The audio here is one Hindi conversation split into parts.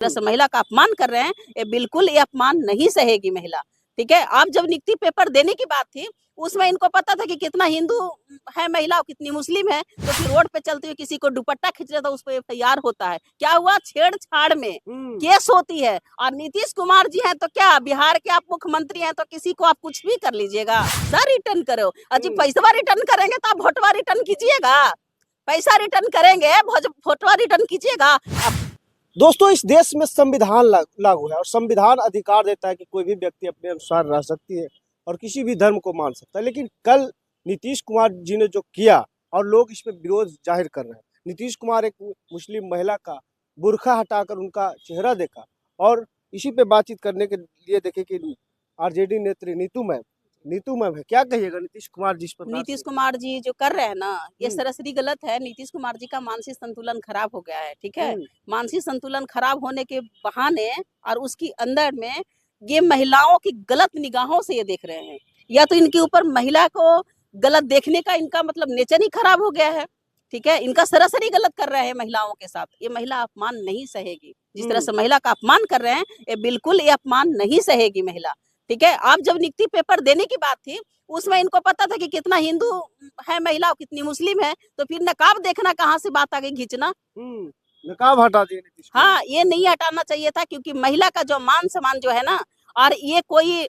तरह से महिला का अपमान कर रहे हैं, ये बिल्कुल ये अपमान नहीं सहेगी महिला। ठीक है, आप जब नियुक्ति पेपर देने की बात थी, उसमें इनको पता था कि कितना हिंदू है महिला और कितनी मुस्लिम है, तो फिर रोड पे चलते हुए किसी को दुपट्टा खींच रहा था, उस पर एफआईआर होता है। क्या हुआ? छेड़छाड़ में केस होती है। और नीतीश कुमार जी हैं तो क्या बिहार के आप मुख्यमंत्री हैं, तो किसी को आप कुछ भी कर लीजिएगा, सर रिटर्न करो। अजी पैसा रिटर्न करेंगे तो आप वोटवा रिटर्न कीजिएगा, पैसा रिटर्न करेंगे, वोटवा रिटर्न कीजिएगा। दोस्तों, इस देश में संविधान लागू है और संविधान अधिकार देता है कि कोई भी व्यक्ति अपने अनुसार रह सकती है और किसी भी धर्म को मान सकता है। लेकिन कल नीतीश कुमार जी ने जो किया और लोग इस पे विरोध जाहिर कर रहे हैं। नीतीश कुमार एक मुस्लिम महिला का बुर्का हटाकर उनका चेहरा देखा और इसी पे बातचीत करने के लिए देखे कि आरजेडी नेत्री नीतू मैम है। क्या कहिएगा नीतीश कुमार जी पर? नीतीश कुमार जी जो कर रहे हैं ना, ये सरासरी गलत है। नीतीश कुमार जी का मानसिक संतुलन खराब हो गया है। ठीक है, मानसिक संतुलन खराब होने के बहाने और उसकी अंदर में ये महिलाओं की गलत निगाहों से ये देख रहे हैं, या तो इनके ऊपर महिला को गलत देखने का इनका मतलब नेचर ही खराब हो गया है। ठीक है, इनका सरासरी गलत कर रहे हैं महिलाओं के साथ। ये महिला अपमान नहीं सहेगी। जिस तरह से महिला का अपमान कर रहे हैं, ये बिल्कुल ये अपमान नहीं सहेगी महिला। ठीक है, आप जब नियुक्ति पेपर देने की बात थी, उसमें इनको पता था कि कितना हिंदू है महिला और कितनी मुस्लिम है, तो फिर नकाब देखना कहाँ से बात आ गई खींचना। नकाब हटा दिए नीतीश कुमार। हाँ, ये नहीं हटाना चाहिए था, क्योंकि महिला का जो मान सम्मान जो है ना, और ये कोई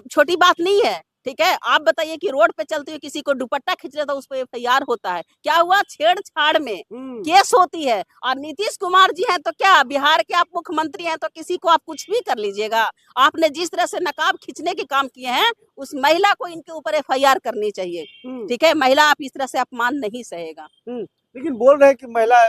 छोटी बात नहीं है। ठीक है, आप बताइए कि रोड पे चलते हुए किसी को दुपट्टा खींच रहा था, उस पर एफआईआर होता है। क्या हुआ? छेड़छाड़ में केस होती है। और नीतीश कुमार जी हैं तो क्या बिहार के आप मुख्यमंत्री हैं, तो किसी को आप कुछ भी कर लीजिएगा। आपने जिस तरह से नकाब खींचने के काम किए हैं, उस महिला को इनके ऊपर एफआईआर करनी चाहिए। ठीक है, महिला आप इस तरह से अपमान नहीं सहेगा। लेकिन बोल रहे हैं कि महिला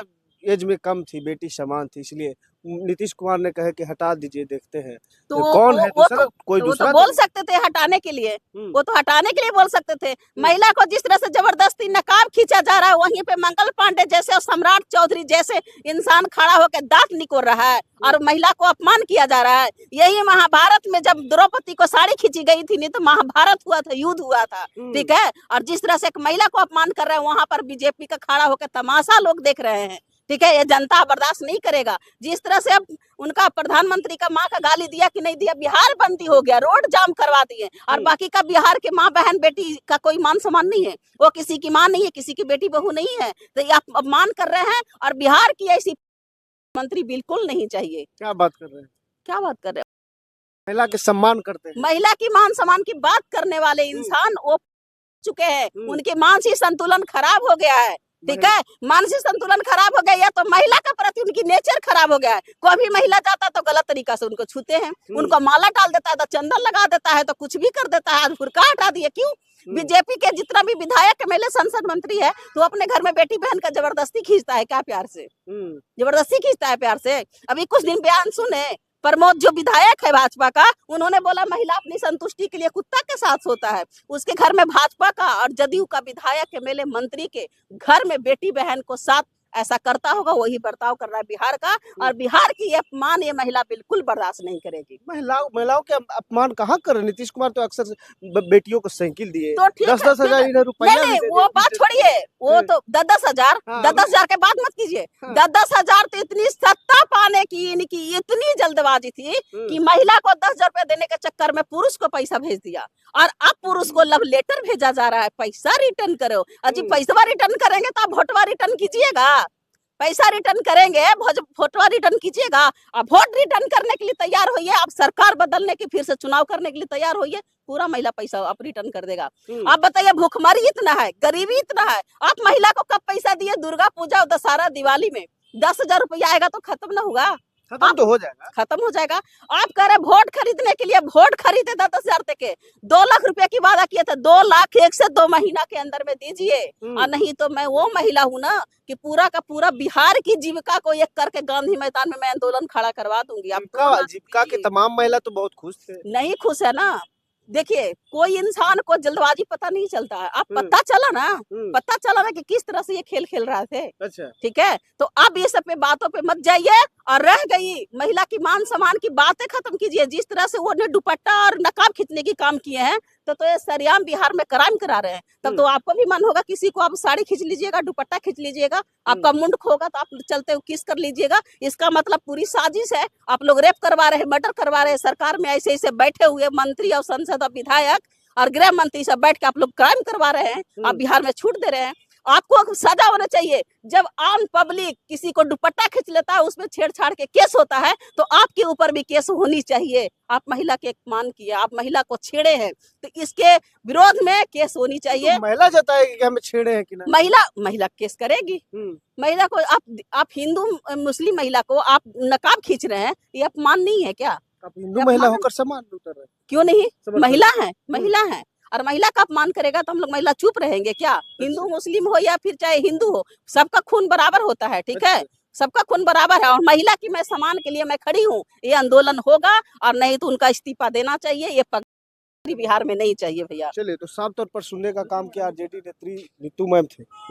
एज में कम थी, बेटी समान थी, इसलिए नीतीश कुमार ने कहा कि हटा दीजिए, देखते हैं तो कौन है दूसरा, कोई दूसरा तो बोल सकते थे हटाने के लिए, वो तो हटाने के लिए बोल सकते थे। महिला को जिस तरह से जबरदस्ती नकाब खींचा जा रहा है, वहीं पे मंगल पांडे जैसे और सम्राट चौधरी जैसे इंसान खड़ा होकर दांत निकोर रहा है और महिला को अपमान किया जा रहा है। यही महाभारत में जब द्रौपदी को साड़ी खींची गई थी, नहीं तो महाभारत हुआ था, युद्ध हुआ था। ठीक है, और जिस तरह से एक महिला को अपमान कर रहे हैं, वहां पर बीजेपी का खड़ा होकर तमाशा लोग देख रहे हैं। ठीक है, ये जनता बर्दाश्त नहीं करेगा। जिस तरह से अब उनका प्रधानमंत्री का माँ का गाली दिया कि नहीं दिया, बिहार बंदी हो गया, रोड जाम करवा दिए, और बाकी का बिहार के माँ बहन बेटी का कोई मान सम्मान नहीं है। वो किसी की माँ नहीं है, किसी की बेटी बहू नहीं है, तो ये आप अपमान कर रहे हैं। और बिहार की ऐसी मंत्री बिल्कुल नहीं चाहिए। क्या बात कर रहे हैं? क्या बात कर रहे हैं? महिला के सम्मान करते हैं। महिला की मान सम्मान की बात करने वाले इंसान वो चुके हैं, उनके मानसिक संतुलन खराब हो गया है। ठीक है, मानसिक संतुलन खराब हो गया, या तो महिला का प्रति उनकी नेचर खराब हो गया है। कोई भी महिला जाता तो गलत तरीका से उनको छूते हैं, उनको माला डाल देता है, तो चंदन लगा देता है, तो कुछ भी कर देता है। बुर्का हटा दिए, क्यों? बीजेपी के जितना भी विधायक एमएलए संसद मंत्री है, तो अपने घर में बेटी बहन का जबरदस्ती खींचता है क्या? प्यार से जबरदस्ती खींचता है, प्यार से। अभी कुछ दिन बयान सुने, प्रमोद जो विधायक है भाजपा का, उन्होंने बोला महिला अपनी संतुष्टि के लिए कुत्ता के साथ सोता है। उसके घर में भाजपा का और जदयू का विधायक एमएलए मंत्री के घर में बेटी बहन को साथ ऐसा करता होगा, वही बर्ताव कर रहा है बिहार का। और बिहार की अपमान ये महिला बिल्कुल बर्दाश्त नहीं करेगी। महिलाओं के अपमान कहाँ कर रहे? नीतीश कुमार तो अक्सर बेटियों को साइकिल दिए, तो 10-10 हजार रुपया। नहीं, वो बात छोड़िए, वो तो 10-10 हजार, 10-10 हजार के बात मत कीजिए। 10-10 हजार तो इतनी सत्ता पाने की इनकी इतनी जल्दबाजी थी कि महिला को 10,000 रुपया देने के चक्कर में पुरुष को पैसा भेज दिया, और अब पुरुष को लव लेटर भेजा जा रहा है, पैसा रिटर्न करो। अजी पैसा रिटर्न करेंगे तो आप वोटवा रिटर्न कीजिएगा, पैसा रिटर्न करेंगे, वोटवा रिटर्न कीजिएगा। अब वोट रिटर्न करने के लिए तैयार होइए, आप सरकार बदलने की फिर से चुनाव करने के लिए तैयार होइए, पूरा महिला पैसा आप रिटर्न कर देगा। आप बताइए, भूखमरी इतना है, गरीबी इतना है, आप महिला को कब पैसा दिए? दुर्गा पूजा, दशहरा, दिवाली में 10,000 रुपया आएगा तो खत्म ना होगा? खत्म तो हो जाएगा, खत्म हो जाएगा। आप कह रहे वोट खरीदने के लिए, वोट खरीदे 10,000 तक के 2 लाख रुपए की वादा किए थे, 2 लाख 1 से 2 महीना के अंदर में दीजिए, और नहीं तो मैं वो महिला हूँ ना कि पूरा का पूरा बिहार की जीविका को एक करके गांधी मैदान में मैं आंदोलन खड़ा करवा दूंगी। आप जीविका के तमाम महिला तो बहुत खुश थे। नहीं खुश है ना। देखिए, कोई इंसान को जल्दबाजी पता नहीं चलता है। आप पता चला ना कि किस तरह से ये खेल खेल रहे थे। अच्छा, ठीक है, तो अब ये सब पे बातों पे मत जाइए, और रह गई महिला की मान सम्मान की बातें खत्म कीजिए। जिस तरह से वो दुपट्टा और नकाब खींचने की काम किए हैं, तो तो ये सरेआम बिहार में क्राइम करा रहे हैं। तब तो आपको भी मन होगा, किसी को आप साड़ी खींच लीजिएगा, दुपट्टा खींच लीजिएगा, आपका मुंड खोगा तो आप चलते हुए किस कर लीजिएगा। इसका मतलब पूरी साजिश है। आप लोग रेप करवा रहे हैं, मर्डर करवा रहे हैं। सरकार में ऐसे ऐसे बैठे हुए मंत्री और संसद और विधायक और गृह मंत्री सब बैठ के आप लोग क्राइम करवा रहे हैं। आप बिहार में छूट दे रहे हैं। आपको सजा होना चाहिए। जब आम पब्लिक किसी को दुपट्टा खींच लेता है, उसमें छेड़छाड़ के केस होता है, तो आपके ऊपर भी केस होनी चाहिए। आप महिला के अपमान किया, आप महिला को छेड़े हैं, तो इसके विरोध में केस होनी चाहिए। तो महिला जताएगी कि हमें छेड़े हैं कि नहीं? महिला केस करेगी। महिला को आप हिंदू मुस्लिम महिला को आप नकाब खींच रहे हैं, ये अपमान नहीं है क्या? आप हिंदू महिला होकर समान उतर रहे हैं। क्यों नहीं? समझ महिला है और महिला का अपमान करेगा तो हम लोग महिला चुप रहेंगे क्या? हिंदू मुस्लिम हो या फिर चाहे हिंदू हो, सबका खून बराबर होता है, ठीक है? सबका खून बराबर है। और महिला की मैं सम्मान के लिए मैं खड़ी हूँ। ये आंदोलन होगा और नहीं तो उनका इस्तीफा देना चाहिए। ये बिहार में नहीं चाहिए भैया। चलिए, तो साफ तौर पर सुनने का काम किया आरजेडी नेत्री नीतू मैम थे।